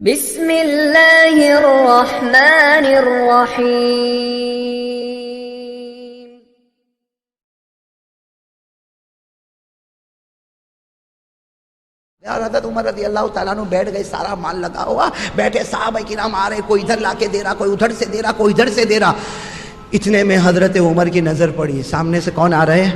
بسم اللہ الرحمن الرحیم۔ حضرت عمر رضی اللہ تعالیٰ عنہ بیٹھ گئے، سارا مال لگا ہوا، بیٹھے صحابہ کرام آ رہے، کوئی ادھر لا کے دے رہا، کوئی ادھر سے دے رہا، کوئی ادھر سے دے رہا۔ اتنے میں حضرت عمر کی نظر پڑی، سامنے سے کون آ رہے ہیں؟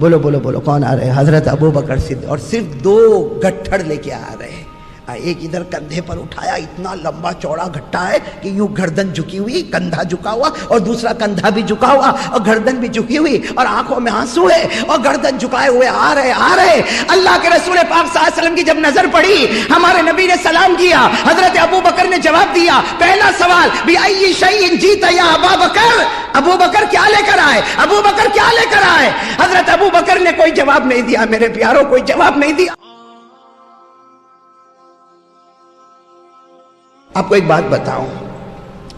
بولو بولو بولو، کون آ رہے ہیں؟ حضرت ابو بکر صدیق، اور صرف دو گٹھڑ لے کے آ رہے ہیں۔ ایک ادھر کندھے پر اٹھایا، اتنا لمبا چوڑا گھٹا ہے کہ یوں گردن جھکی ہوئی، کندھا جھکا ہوا، اور دوسرا کندھا بھی جھکا ہوا اور گردن بھی جھکی ہوئی، اور آنکھوں میں آنسو ہے، اور گردن جھکائے ہوئے آ رہے۔ اللہ کے رسول پاک صلی اللہ علیہ وسلم کی جب نظر پڑی، ہمارے نبی نے سلام کیا، حضرت ابو بکر نے جواب دیا۔ پہلا سوال، بِأَيِّ شَيْءٍ جِئْتَ يَا أَبَا بَكْرَ، ابو بکر کیا لے کر آئے؟ ابو بکر کیا لے کر آئے؟ حضرت ابو بکر نے کوئی جواب نہیں دیا، میرے پیاروں، کوئی جواب نہیں دیا۔ آپ کو ایک بات بتاؤں،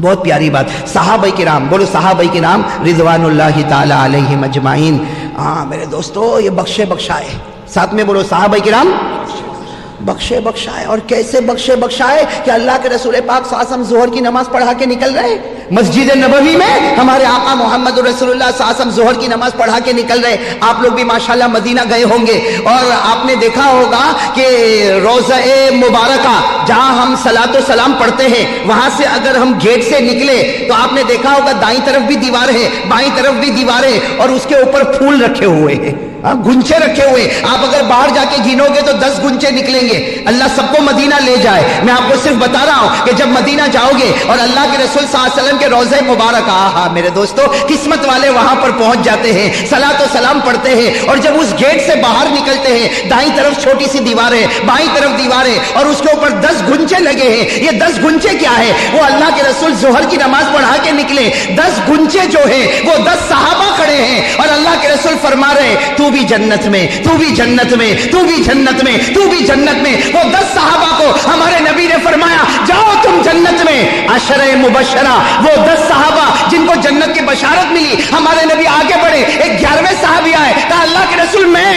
بہت پیاری بات، صحابہ کرام، بولو صحابہ کرام رضوان اللہ تعالی علیہم اجمعین۔ میرے دوستو، یہ بخشے بخشائے، ساتھ میں بولو صحابہ کرام بخشے بخشائے۔ اور کیسے بخشے بخشائے کہ اللہ کے رسول پاک صلی اللہ علیہ وسلم ظہر کی نماز پڑھا کے نکل رہے، مسجد نبوی میں ہمارے آقا محمد رسول اللہ صلی اللہ علیہ وسلم ظہر کی نماز پڑھا کے نکل رہے۔ آپ لوگ بھی ماشاءاللہ مدینہ گئے ہوں گے، اور آپ نے دیکھا ہوگا کہ روضہ مبارکہ جہاں ہم صلاۃ و سلام پڑھتے ہیں، وہاں سے اگر ہم گیٹ سے نکلے تو آپ نے دیکھا ہوگا دائیں طرف بھی دیوار ہے، بائیں طرف بھی دیوار ہے، اور اس کے اوپر پھول رکھے ہوئے ہیں، گنچے رکھے ہوئے۔ آپ اگر باہر جا کے گنو گے تو 10 گنچے نکلیں گے۔ اللہ سب کو مدینہ لے جائے، میں آپ کو صرف بتا رہا ہوں کہ جب مدینہ جاؤ گے اور اللہ کے رسول صلی اللہ علیہ وسلم کے روضہ مبارک، میرے دوستو، قسمت والے وہاں پر پہنچ جاتے ہیں، صلاۃ و سلام پڑھتے ہیں، اور جب اس گیٹ سے باہر نکلتے ہیں، دائیں طرف چھوٹی سی دیوار ہے، بائیں طرف دیوار ہے، اور اس کے اوپر 10 گنچے لگے ہیں۔ یہ 10 گنچے کیا ہے؟ وہ اللہ کے رسول ظہر کی نماز پڑھا کے نکلے، 10 گنچے جو ہیں وہ 10 صحابہ کھڑے ہیں، اور اللہ کے رسول فرما رہے تو بھی جنت میں، تو بھی جنت میں، تو بھی جنت میں، تو بھی جنت میں۔ وہ 10 صحابہ کو ہمارے نبی نے فرمایا جاؤ تم جنت میں۔ عشرہ مبشرہ، وہ 10 صحابہ جن کو جنت کی بشارت ملی، ہمارے نبی آگے بڑھے، ایک 11ویں صحابی آئے، کہا اللہ کے رسول میں۔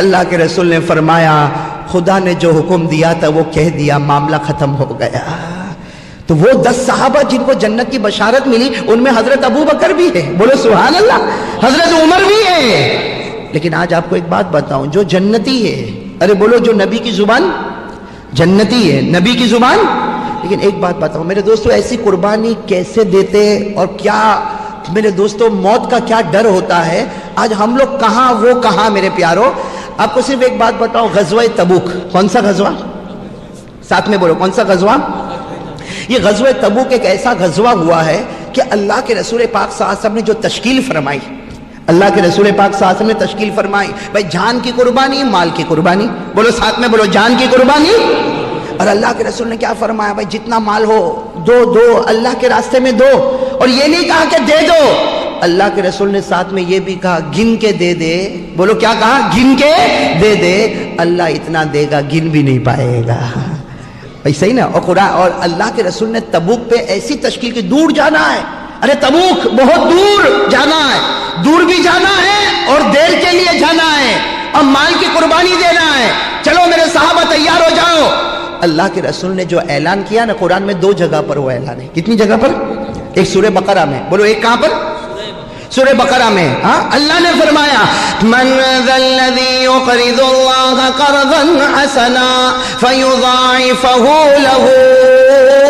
اللہ کے رسول نے فرمایا خدا نے جو حکم دیا تھا وہ کہہ دیا، معاملہ ختم ہو گیا۔ تو وہ 10 صحابہ جن کو جنت کی بشارت ملی، ان میں حضرت ابو بکر بھی ہے، بولو سبحان اللہ، حضرت عمر بھی ہے۔ لیکن آج آپ کو ایک بات بتاؤں، جو جنتی ہے، ارے بولو جو نبی کی زبان جنتی ہے، نبی کی زبان۔ لیکن ایک بات بتاؤں میرے دوستو، ایسی قربانی کیسے دیتے، اور کیا میرے دوستو موت کا کیا ڈر ہوتا ہے؟ آج ہم لوگ کہاں وہ کہاں، میرے پیاروں۔ آپ کو صرف ایک بات بتاؤں، غزوہ تبوک، کون سا غزوہ؟ ساتھ میں بولو کون سا غزوہ؟ یہ غزوہ تبوک ایک ایسا غزوہ ہوا ہے کہ اللہ کے رسول پاک صلی اللہ علیہ وسلم نے جو تشکیل فرمائی، اللہ کے رسول پاک صلی اللہ علیہ وسلم نے تشکیل فرمائی، بھائی جان کی قربانی، مال کی قربانی، بولو ساتھ میں بولو جان کی قربانی۔ اور اللہ کے رسول نے کیا فرمایا؟ بھائی جتنا مال ہو دو اللہ کے راستے میں دو، اور یہ نہیں کہا کہ دے دو، اللہ کے رسول نے ساتھ میں یہ بھی کہا گن کے دے دے، بولو کیا کہا؟ گن کے دے دے، اللہ اتنا دے گا گن بھی نہیں پائے گا، بھائی صحیح نا۔ اور قرآن اور اللہ کے رسول نے تبوک پہ ایسی تشکیل کی، دور جانا ہے، ارے تبوک بہت دور جانا ہے، دور بھی جانا ہے اور دیر کے لیے جانا ہے، اور مال کی قربانی دینا ہے، چلو میرے صحابہ تیار ہو جاؤ۔ اللہ کے رسول نے جو اعلان کیا نا، قرآن میں 2 جگہ پر وہ اعلان ہے، کتنی جگہ پر؟ ایک سورہ بقرہ میں، بولو ایک کہاں پر؟ سورہ بقرہ میں، اللہ نے فرمایا من ذا الذی یقرض اللہ قرضا حسنا فیضاعفہ لہ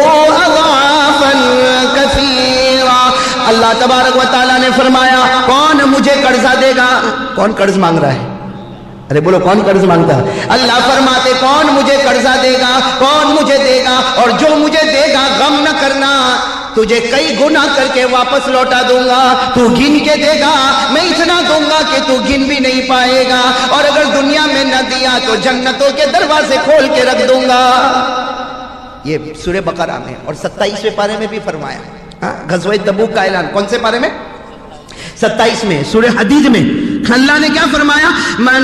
اضعافا کثیرا۔ اللہ تبارک و تعالیٰ نے فرمایا کون مجھے قرضہ دے گا؟ کون قرض مانگ رہا ہے؟ ارے بولو کون قرض مانگتا ہے؟ اللہ فرماتے کون مجھے قرضہ دے گا، کون مجھے دے گا، اور جو مجھے دے گا غم نہ کرنا، تجھے کئی گنا کر کے واپس لوٹا دوں گا، تو گن کے دے گا، میں اتنا دوں گا کہ تو گن بھی نہیں پائے گا، اور اگر دنیا میں نہ دیا تو جنتوں کے دروازے کھول کے رکھ دوں گا۔ یہ سورہ بقرہ میں، اور 27ویں پارے میں بھی فرمایا، غزوہ تبوک کا اعلان کون سے پارے میں؟ 27 میں، سورہ حدید میں اللہ نے کیا فرمایا؟ من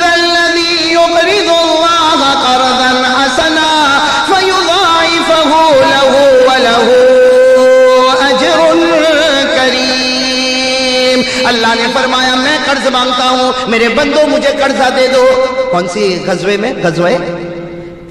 ذا الذی یقرض اللہ قرضا حسنا فیضاعفہ لہ ولہ اجر کریم۔ اللہ نے فرمایا میں قرض مانگتا ہوں، میرے بندوں مجھے قرضہ دے دو۔ کون سی غزوے میں؟ غزوہ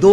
2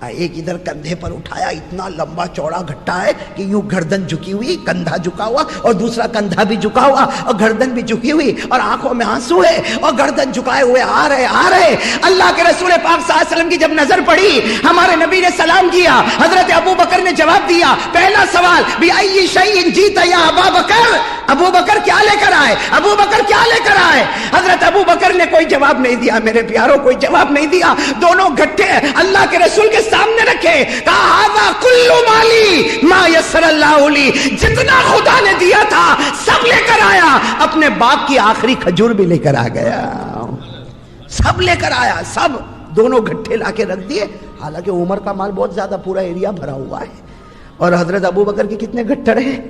ایک ادھر کندھے پر اٹھایا، اتنا لمبا چوڑا گھٹا ہے کہ یوں گردن جھکی ہوئی، کندھا جھکا ہوا، اور دوسرا کندھا بھی جھکا ہوا اور گردن بھی جھکی ہوئی، اور آنکھوں میں آنسو ہے اور گردن جھکائے ہوئے آ رہے۔ اللہ کے رسول پاک صلی اللہ علیہ وسلم کی جب نظر پڑی، ہمارے نبی نے سلام کیا، حضرت ابو بکر نے جواب دیا۔ پہلا سوال بِأَيِّ شَيْءٍ جِئْتَ يَا أَبَا بَكْرَ، ابو بکر کیا لے کر آئے؟ ابو بکر کیا لے کر آئے؟ حضرت ابو بکر نے کوئی جواب نہیں دیا، میرے پیاروں کوئی جواب نہیں دیا، دونوں گھٹے اللہ کے رسول کے سامنے رکھے، کہا ھذا کل مالی ما یسر اللہ لی، جتنا خدا نے دیا تھا سب لے کر آیا، اپنے باپ کی آخری کھجور بھی لے کر آ گیا، سب لے کر آیا، سب دونوں گھٹے لا کے رکھ دیے۔ حالانکہ عمر کا مال بہت زیادہ، پورا ایریا بھرا ہوا ہے، اور حضرت ابو بکر کے کتنے گھٹڑ ہیں؟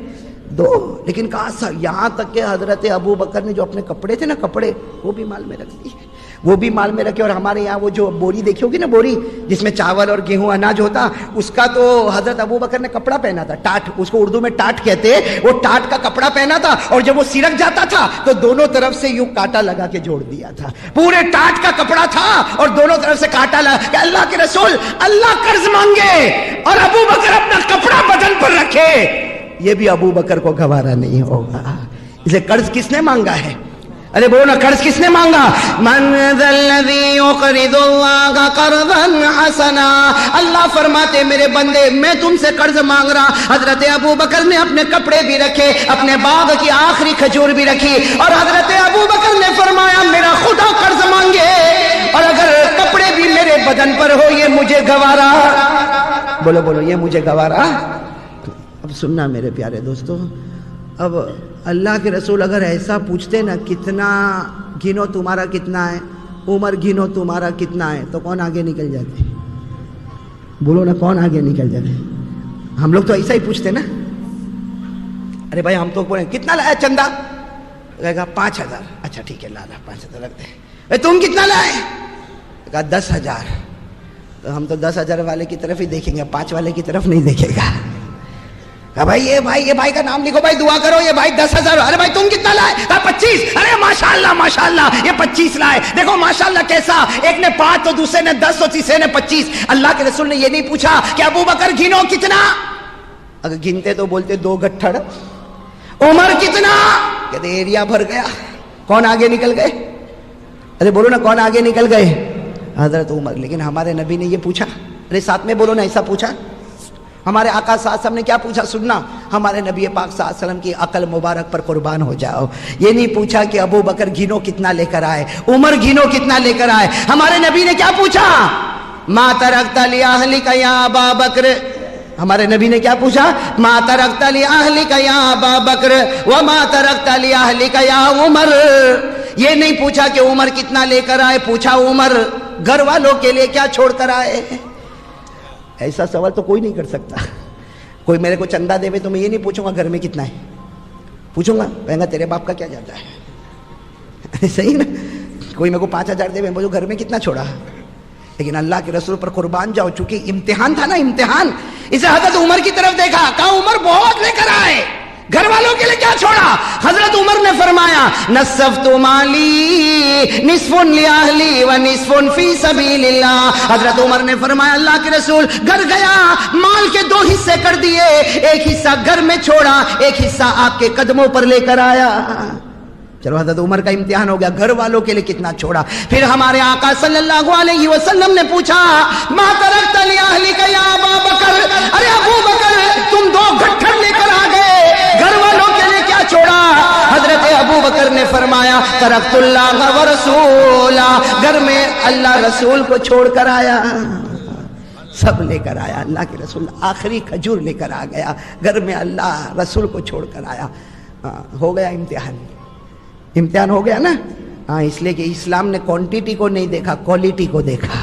2۔ لیکن کہا سا یہاں تک کہ حضرت ابو بکر نے جو اپنے کپڑے تھے نا، کپڑے وہ بھی مال میں رکھ دیے، وہ بھی مال میں رکھے۔ اور ہمارے یہاں وہ جو بوری دیکھی ہوگی نا، بوری جس میں چاول اور گیہوں اناج ہوتا، اس کا تو حضرت ابو بکر نے کپڑا پہنا تھا، ٹاٹ، اس کو اردو میں ٹاٹ کہتے ہیں، وہ ٹاٹ کا کپڑا پہنا تھا، اور جب وہ سرک جاتا تھا تو دونوں طرف سے یوں کانٹا لگا کے جوڑ دیا تھا، پورے ٹاٹ کا کپڑا تھا اور دونوں طرف سے کانٹا لگا کہ اللہ کے رسول اللہ قرض مانگے اور ابو بکر اپنا کپڑا بدن پر رکھے، یہ بھی ابو بکر کو گوارا نہیں ہوگا۔ اسے قرض کس نے مانگا ہے؟ ارے بولو نا، قرض کس نے مانگا؟ من ذا الذی یقرض اللہ قرضا حسنا، اللہ فرماتے میرے بندے میں تم سے قرض مانگ رہا۔ حضرت ابو بکر نے اپنے کپڑے بھی رکھے، اپنے باغ کی آخری کھجور بھی رکھی، اور حضرت ابو بکر نے فرمایا میرا خدا قرض مانگے اور اگر کپڑے بھی میرے بدن پر ہو یہ مجھے گوارا، بولو بولو یہ مجھے گوارا۔ اب سننا میرے پیارے دوستو، اب اللہ کے رسول اگر ایسا پوچھتے نا کتنا گنو تمہارا کتنا ہے، عمر گنو تمہارا کتنا ہے، تو کون آگے نکل جاتے؟ بولو نا کون آگے نکل جاتے؟ ہم لوگ تو ایسا ہی پوچھتے نا، ارے بھائی ہم تو بولیں کتنا لایا چندہ؟ کہے گا 5000، اچھا ٹھیک ہے لا 5000 رکھ دے۔ تم کتنا لائے؟ کہا 10,000، تو ہم تو 10,000 والے کی طرف ہی دیکھیں گے، 5 والے کی طرف نہیں دیکھے گا۔ بھائی یہ بھائی کا نام لکھو، بھائی دعا کرو، یہ بھائی 10,000۔ ارے بھائی تم کتنا لائے؟ کہا 25۔ ارے ماشاءاللہ یہ 25 لائے، دیکھو ماشاءاللہ کیسا، ایک نے 5 تو دوسرے نے 10 تو تیسرے نے 25۔ اللہ کے رسول نے یہ نہیں پوچھا کہ ابو بکر گنو کتنا، اگر گنتے تو بولتے 2 گٹھڑ۔ عمر کتنا، کہتے ایریا بھر گیا۔ کون آگے نکل گئے؟ ارے بولو نا کون آگے نکل گئے؟ حضرت عمر۔ لیکن ہمارے نبی نے یہ پوچھا، ارے ساتھ میں بولو نا، ایسا پوچھا؟ ہمارے آقا صلی اللہ علیہ وسلم نے کیا پوچھا؟ سننا، ہمارے نبی پاک صلی اللہ علیہ وسلم کی عقل مبارک پر قربان ہو جاؤ، یہ نہیں پوچھا کہ ابو بکر گنو کتنا لے کر آئے، عمر گنو کتنا لے کر آئے۔ ہمارے نبی نے کیا پوچھا؟ ما ترکت لأہلک یا ابا بکر، ہمارے نبی نے کیا پوچھا؟ ما ترکت لأہلک یا ابا بکر وما ترکت لأہلک یا عمر۔ یہ نہیں پوچھا کہ عمر کتنا لے کر آئے، پوچھا عمر گھر والوں کے لیے کیا چھوڑ کر آئے۔ ایسا سوال تو کوئی نہیں کر سکتا۔ کوئی میرے کو چندہ دے تو میں یہ نہیں پوچھوں گا گھر میں کتنا ہے، پوچھوں گا کہوں گا تیرے باپ کا کیا جاتا ہے، صحیح نا؟ کوئی میرے کو 5,000 دے، میں بولوں گھر میں کتنا چھوڑا۔ لیکن اللہ کے رسول پر قربان جاؤ، چونکہ امتحان تھا نا، امتحان۔ اسے حضرت عمر کی طرف دیکھا، کہا عمر بہت لے کر آئے، گھر والوں کے لیے کیا چھوڑا؟ حضرت عمر نے فرمایا نصفت مالی نصف لأہلی و نصف فی سبیل اللہ۔ حضرت عمر نے فرمایا اللہ کے رسول گھر گیا، مال کے 2 حصے کر دیے، ایک حصہ گھر میں چھوڑا، ایک حصہ آپ کے قدموں پر لے کر آیا۔ چلو حضرت عمر کا امتحان ہو گیا، گھر والوں کے لیے کتنا چھوڑا۔ پھر ہمارے آقا صلی اللہ علیہ وسلم نے پوچھا ما ترکت لأہلک یا ابا بکر، ارے ابو بکر تم 2 گٹھڑ لے کر آ گئے، گھر والوں کے لیے کیا چھوڑا؟ حضرت ابو بکر نے فرمایا ترکت اللہ و رسولہ، گھر میں اللہ رسول کو چھوڑ کر آیا، سب لے کر آیا۔ اللہ کے رسول آخری کھجور لے کر آ گیا، گھر میں اللہ رسول کو چھوڑ کر آیا۔ ہو گیا امتحان، امتحان ہو گیا نا؟ ہاں، اس لیے کہ اسلام نے کوانٹیٹی کو نہیں دیکھا، کوالٹی کو دیکھا۔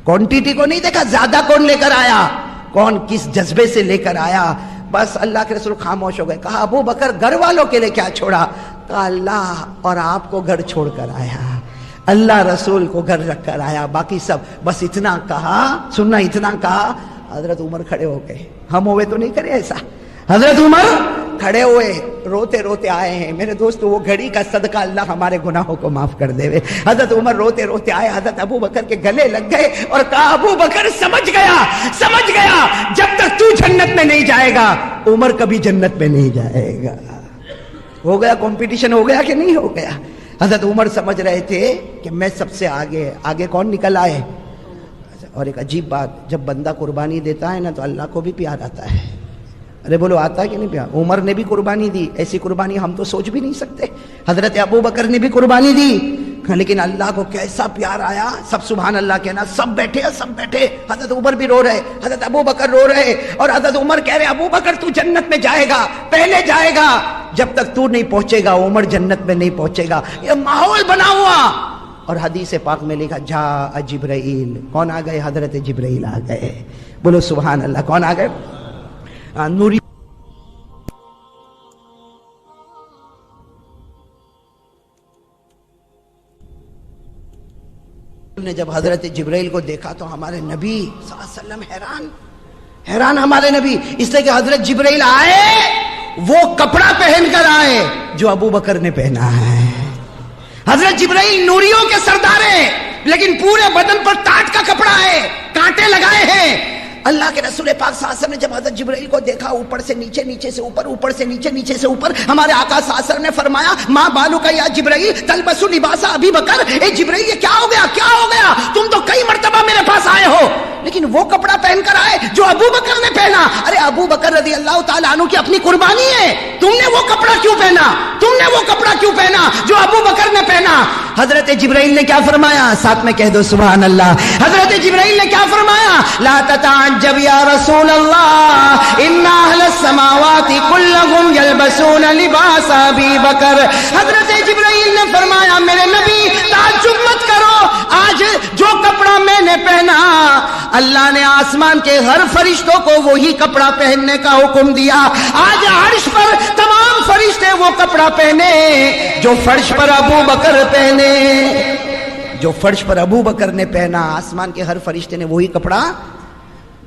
کوانٹیٹی کو نہیں دیکھا زیادہ کون لے کر آیا، کون کس جذبے سے لے کر آیا۔ بس اللہ کے رسول خاموش ہو گئے۔ کہا ابو بکر گھر والوں کے لیے کیا چھوڑا؟ کہا اللہ اور آپ کو گھر چھوڑ کر آیا، اللہ رسول کو گھر رکھ کر آیا، باقی سب بس اتنا کہا۔ سننا، اتنا کہا، حضرت عمر کھڑے ہو گئے۔ ہم ہوئے تو نہیں کرے ایسا؟ حضرت عمر کھڑے ہوئے روتے روتے آئے ہیں میرے دوست. وہ گھڑی کا صدقہ اللہ ہمارے گناہوں کو معاف کر دے. حضرت عمر روتے روتے آئے, حضرت ابو بکر کے گلے لگ گئے اور کہا ابو بکر سمجھ گیا جب تک تو جنت میں نہیں جائے گا عمر کبھی جنت میں نہیں جائے گا. ہو گیا کمپٹیشن, ہو گیا کہ نہیں ہو گیا؟ حضرت عمر سمجھ رہے تھے کہ میں سب سے آگے کون نکل آئے. اور ایک عجیب بات, جب بندہ قربانی دیتا ہے نا تو اللہ کو بھی پیار آتا ہے. ارے بولو آتا ہے کہ نہیں پیار؟ عمر نے بھی قربانی دی, ایسی قربانی ہم تو سوچ بھی نہیں سکتے. حضرت ابو بکر نے بھی قربانی دی, لیکن اللہ کو کیسا پیار آیا. سب سبحان اللہ کہنا, سب بیٹھے. حضرت عمر بھی رو رہے, حضرت ابو بکر رو رہے, اور حضرت عمر کہہ رہے ابو بکر تو جنت میں جائے گا, پہلے جائے گا. جب تک تو نہیں پہنچے گا عمر جنت میں نہیں پہنچے گا. یہ ماحول بنا ہوا. اور حدیث پاک میں لکھا جاء جبرائیل. کون آ گئے؟ حضرت جبرائیل آ گئے. بولو سبحان اللہ. کون آ گئے؟ نوری نے جب حضرت جبرائیل کو دیکھا تو ہمارے نبی صلی اللہ علیہ وسلم حیران ہمارے نبی, اس لیے کہ حضرت جبرائیل آئے وہ کپڑا پہن کر آئے جو ابو بکر نے پہنا ہے. حضرت جبرائیل نوریوں کے سردار ہیں, لیکن پورے بدن پر ٹاٹ کا کپڑا ہے, کانٹے لگائے ہیں. اللہ کے رسول پاک صلی اللہ علیہ وسلم نے جب حضرت جبرائیل کو دیکھا, اوپر سے نیچے, نیچے سے اوپر, اوپر سے نیچے, نیچے سے اوپر, ہمارے آقا صلی اللہ علیہ وسلم نے فرمایا ماں بالو کا یا جبرائیل تلبسو لباسا ابی بکر. اے جبرائیل یہ کیا ہو گیا؟ تم تو کئی مرتبہ میرے پاس آئے ہو لیکن وہ کپڑا پہن کر آئے جو ابو بکر نے پہنا. ارے ابو بکر رضی اللہ تعالیٰ عنہ کی اپنی قربانی ہے, تم نے وہ کپڑا کیوں پہنا جو ابو بکر نے پہنا؟ حضرت جبرائیل نے کیا فرمایا؟ ساتھ میں کہہ دو سبحان اللہ. حضرت جبرائیل نے کیا فرمایا؟ لا تتعجب یا رسول اللہ ان اہل السماوات کلهم یلبسون لباس ابی بکر. حضرت جبرائیل نے فرمایا میرے نبی تعجب مت کرو, آج جو کپڑا میں نے پہنا اللہ نے آسمان کے ہر فرشتوں کو وہی کپڑا پہننے کا حکم دیا. آج عرش پر تمام فرشتے وہ کپڑا پہنے جو فرش پر ابو بکر پہنے, جو فرش پر ابو بکر نے پہنا. آسمان کے ہر فرشتے نے وہی کپڑا.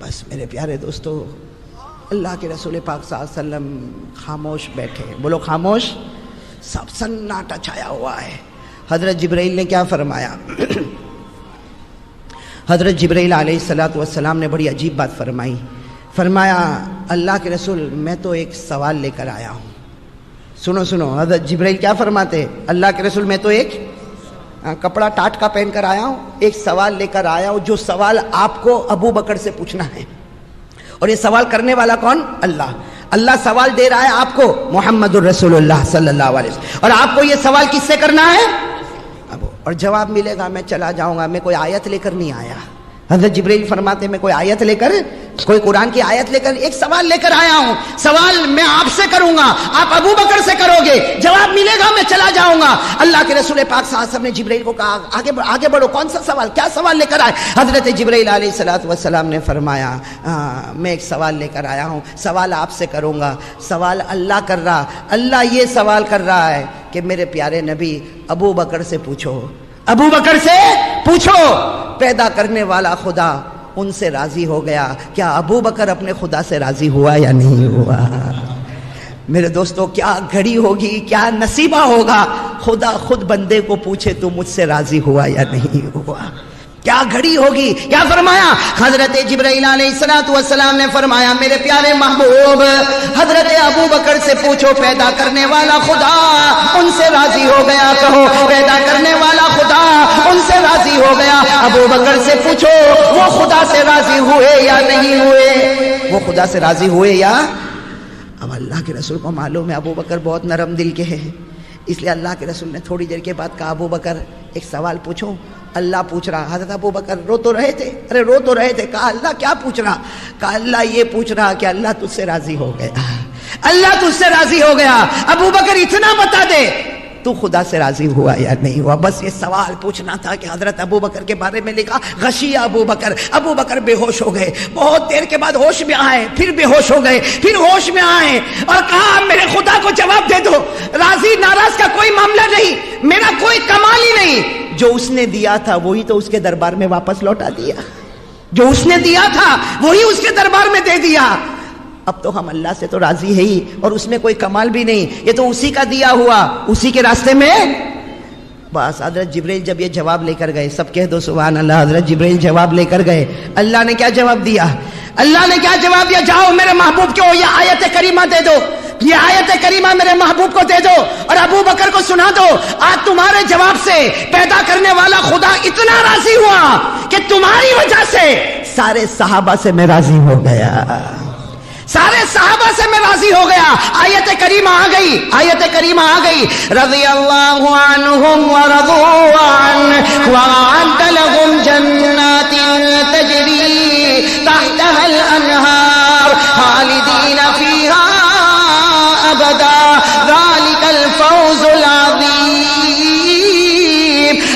بس میرے پیارے دوستو, اللہ کے رسول پاک صلی اللہ علیہ وسلم خاموش بیٹھے. بولو خاموش. سب سناٹا چھایا ہوا ہے. حضرت جبرائیل نے کیا فرمایا؟ حضرت جبرائیل علیہ السلام نے بڑی عجیب بات فرمایا اللہ کے رسول میں تو ایک سوال لے کر آیا ہوں. سنو, حضرت جبرائیل کیا فرماتے؟ اللہ کے رسول میں تو ایک کپڑا ٹاٹ کا پہن کر آیا ہوں, ایک سوال لے کر آیا ہوں جو سوال آپ کو ابو بکر سے پوچھنا ہے. اور یہ سوال کرنے والا کون؟ اللہ سوال دے رہا ہے آپ کو, محمد الرسول اللہ صلی اللہ علیہ وسلم. اور آپ کو یہ سوال کس سے کرنا ہے؟ اور جواب ملے گا میں چلا جاؤں گا, میں کوئی آیت لے کر نہیں آیا. حضرت جبرائیل فرماتے میں کوئی آیت لے کر, کوئی قرآن کی آیت لے کر, ایک سوال لے کر آیا ہوں. سوال میں آپ سے کروں گا, آپ ابو بکر سے کرو گے, جواب ملے گا میں چلا جاؤں گا. اللہ کے رسول پاک صلی اللہ علیہ وسلم نے جبرائیل کو کہا آگے بڑھو, کون سا سوال, کیا سوال لے کر آئے؟ حضرت جبرائیل علیہ السلام نے فرمایا میں ایک سوال لے کر آیا ہوں, سوال آپ سے کروں گا. سوال اللہ کر رہا, اللہ یہ سوال کر رہا ہے کہ میرے پیارے نبی ابو بکر سے پوچھو, ابو بکر سے پوچھو پیدا کرنے والا خدا ان سے راضی ہو گیا, کیا ابو بکر اپنے خدا سے راضی ہوا یا نہیں ہوا؟ میرے دوستو کیا گھڑی ہوگی, کیا نصیبہ ہوگا, خدا خود بندے کو پوچھے تو مجھ سے راضی ہوا یا نہیں ہوا. کیا گھڑی ہوگی. کیا فرمایا حضرت جبرائیل علیہ السلام نے فرمایا میرے پیارے محبوب حضرت ابو بکر سے پوچھو پیدا کرنے والا خدا ان سے راضی ہو گیا. کہو پیدا کرنے والا خدا ان سے راضی ہو گیا. ابو بکر سے پوچھو وہ خدا سے راضی ہوئے یا نہیں ہوئے, وہ خدا سے راضی ہوئے یا. اب اللہ کے رسول کو معلوم ہے ابو بکر بہت نرم دل کے ہیں, اس لیے اللہ کے رسول نے تھوڑی دیر کے بعد کہا ابو بکر ایک سوال پوچھو. اللہ پوچھ رہا. حضرت ابو بکر رو تو رہے تھے. کہا اللہ کیا پوچھ رہا؟ کہا اللہ یہ پوچھ رہا کہ اللہ تجھ سے راضی ہو گیا, اللہ تجھ سے راضی ہو گیا. ابو بکر اتنا بتا دے تو خدا سے راضی ہوا یا نہیں ہوا. بس یہ سوال پوچھنا تھا کہ حضرت ابو بکر کے بارے میں لکھا غشی ابو بکر, ابو بکر بے ہوش ہو گئے. بہت دیر کے بعد ہوش میں آئے, پھر بے ہوش ہو گئے, پھر ہوش میں آئے اور کہا میرے خدا کو جواب دے دو, راضی ناراض کا کوئی معاملہ نہیں, میرا کوئی کمال ہی نہیں. جو اس نے دیا تھا وہی تو اس کے دربار میں واپس لوٹا دیا, جو اس نے دیا تھا وہی اس کے دربار میں دے دیا. اب تو ہم اللہ سے تو راضی ہے ہی، اور اس میں کوئی کمال بھی نہیں، یہ تو اسی کا دیا ہوا، اسی کے راستے میں بس۔ حضرت جبریل جب یہ جواب لے کر گئے، سب کہہ دو سبحان اللہ، حضرت جبریل جواب لے کر گئے، اللہ نے کیا جواب دیا؟ اللہ نے کیا جواب دیا؟ جاؤ میرے محبوب کو یہ آیت کریمہ دے دو، یہ آیت کریمہ میرے محبوب کو دے دو اور ابو بکر کو سنا دو، آج تمہارے جواب سے پیدا کرنے والا خدا اتنا راضی ہوا کہ تمہاری وجہ سے سارے صحابہ سے میں راضی ہو گیا، سارے صحابہ سے میں راضی ہو گیا۔ آیت کریمہ آ گئی، آیت کریمہ آ گئی، رضی اللہ عنہم ورضوا عنہ وأعد لهم جنات تجری تحتها الانہار خالدین فیہا ابدا ذالک الفوز العظیم۔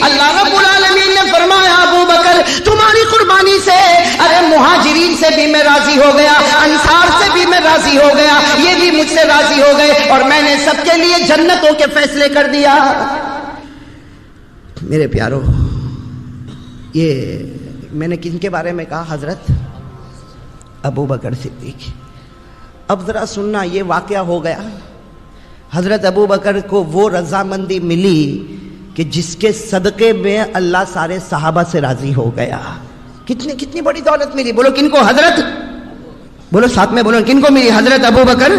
اللہ رب العالمین نے فرمایا ابو بکر تمہاری قربانی سے، ارے مہاجرین سے بھی میں راضی ہو گیا، انصار سے بھی میں راضی ہو گیا، یہ بھی مجھ سے راضی ہو گئے، اور میں نے سب کے لیے جنتوں کے فیصلے کر دیا۔ میرے پیارو، یہ میں نے کن کے بارے میں کہا؟ حضرت ابو بکر صدیق۔ اب ذرا سننا، یہ واقعہ ہو گیا، حضرت ابو بکر کو وہ رضامندی ملی کہ جس کے صدقے میں اللہ سارے صحابہ سے راضی ہو گیا۔ کتنی بڑی دولت ملی، بولو کن کو؟ حضرت، بولو ساتھ میں بولو کن کو ملی؟ حضرت ابو بکر